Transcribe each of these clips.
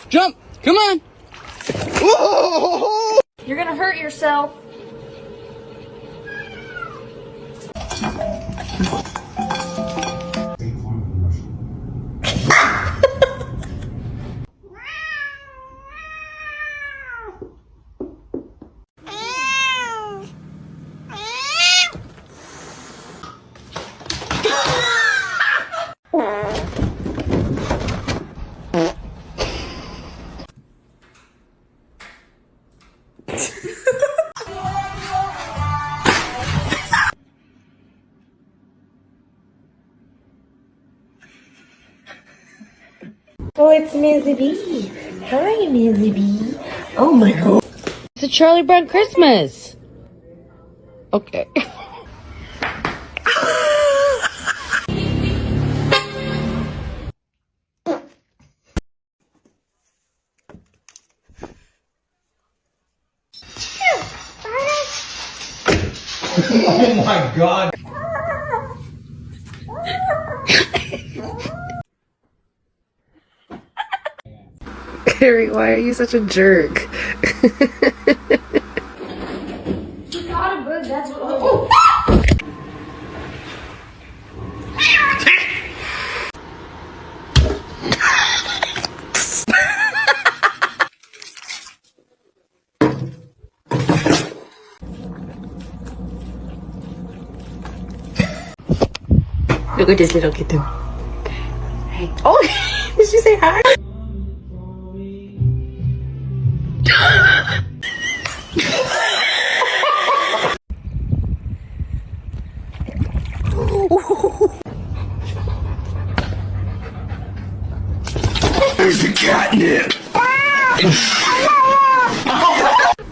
Jump! Come on! You're gonna hurt yourself. Oh, it's Mizzy B. Hi, Mizzy B. Oh my god. It's a Charlie Brown Christmas. Okay. Oh my god! Harry, why are you such a jerk? You got a bird, that's what. Oh. Look at this little kitten. Hey. Oh, did she say hi? There's the catnip!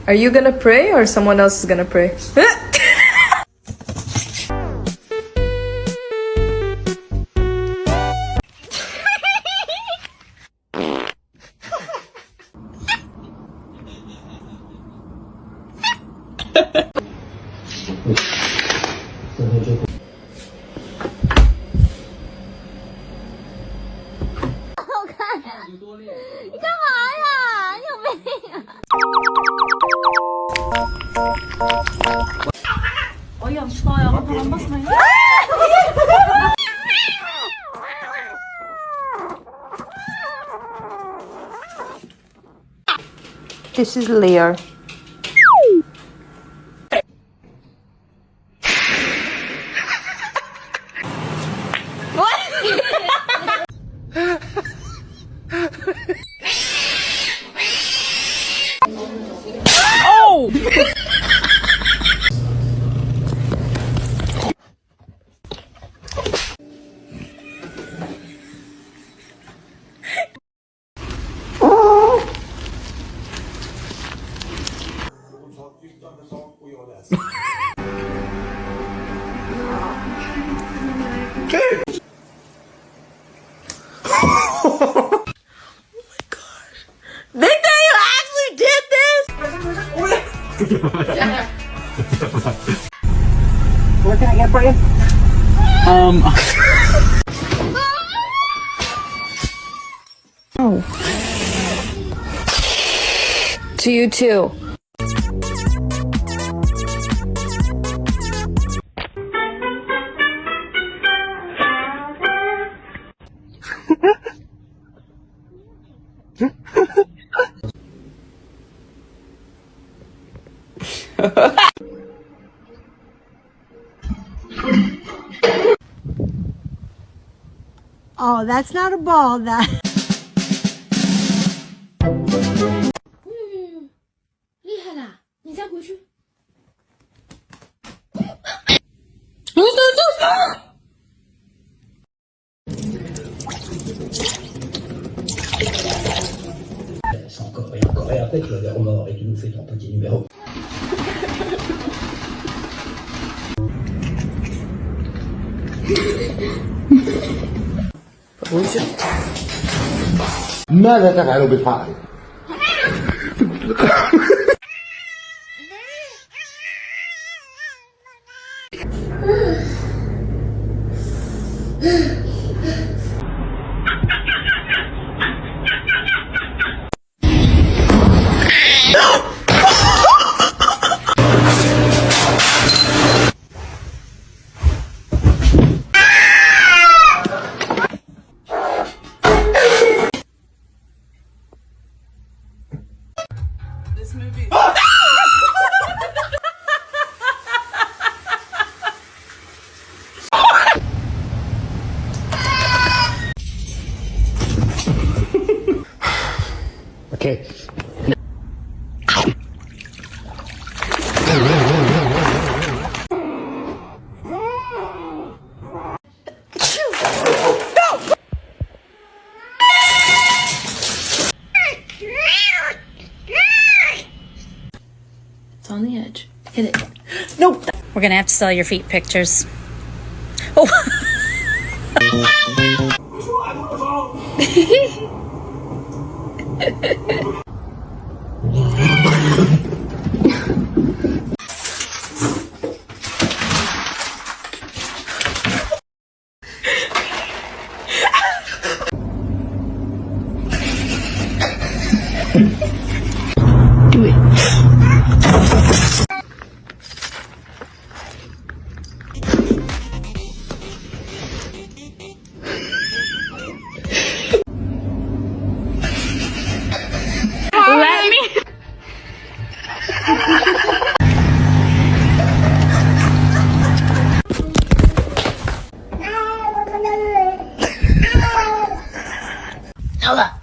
Are you gonna pray or someone else is gonna pray? This is Lear. What can I get for you? Oh. To you too. Oh, that's not a ball, that. Encore et encore, et après tu vas vers Omar et tu nous fais ton petit numéro. ماذا تفعل بالفأر؟ this movie. Okay. It's on the edge. Hit it. Nope. We're gonna have to sell your feet pictures. Oh. Do it. Let me. Ella.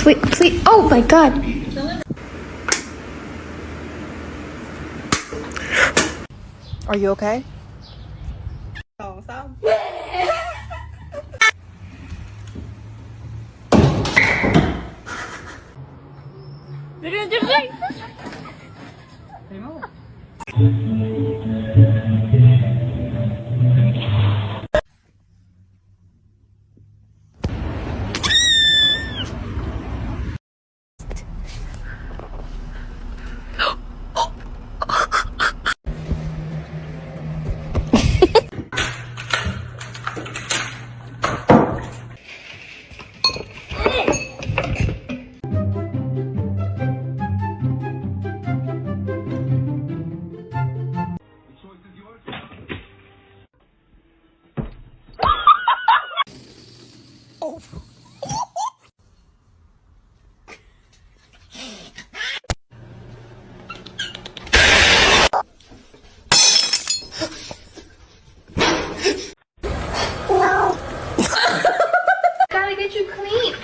Please. Oh my god. Are you okay? Gotta get you clean.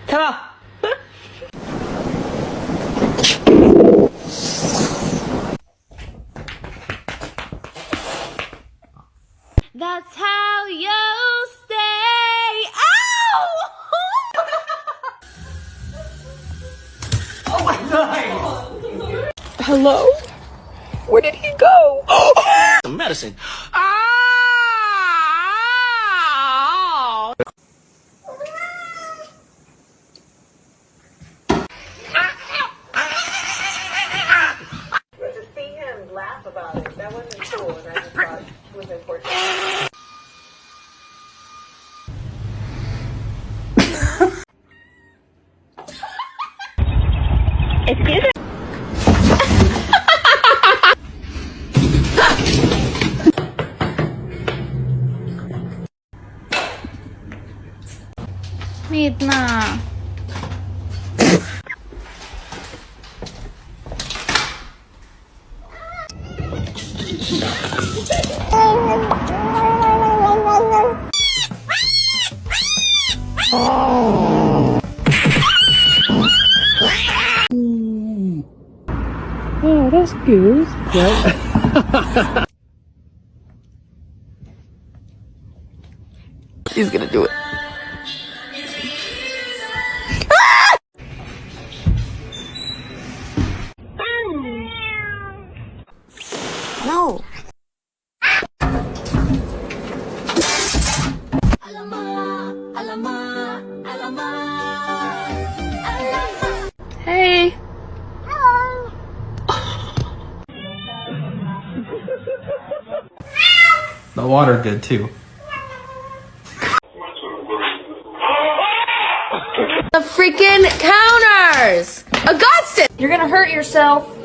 Come on. That's how you stay. Ow! Oh my god! Hello? Where did he go? Medicine. But to see him laugh about it, that wasn't cool, and I just thought it was important. Wait na. Oh, that's good. He's gonna do it. No. Hey. The water did too. The freaking counters! Augustus! You're gonna hurt yourself.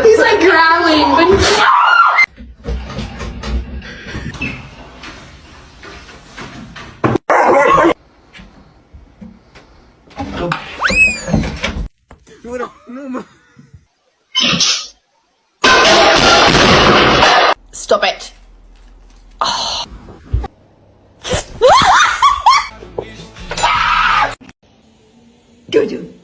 He's like growling, but stop it. Jojo.